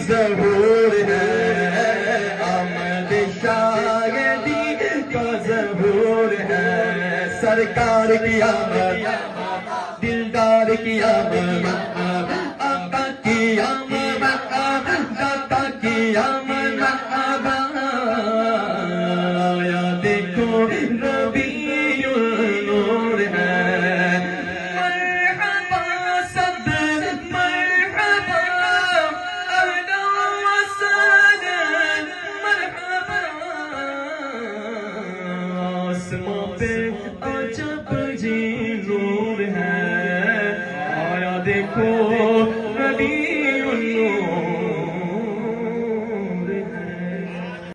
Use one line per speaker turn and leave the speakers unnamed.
ظہور ہے، آمد شاہدی کا ظہور ہے، سرکار کی آمد، دلدار کی آمد، آقا کی آمد، داتا کی آمد، آیا دیکھو ربیع النور ہے، مرحبا سب مرحبا، اہلا و سہلا مرحبا، آسمان پہ عجب جی نور ہے، آیا دیکھو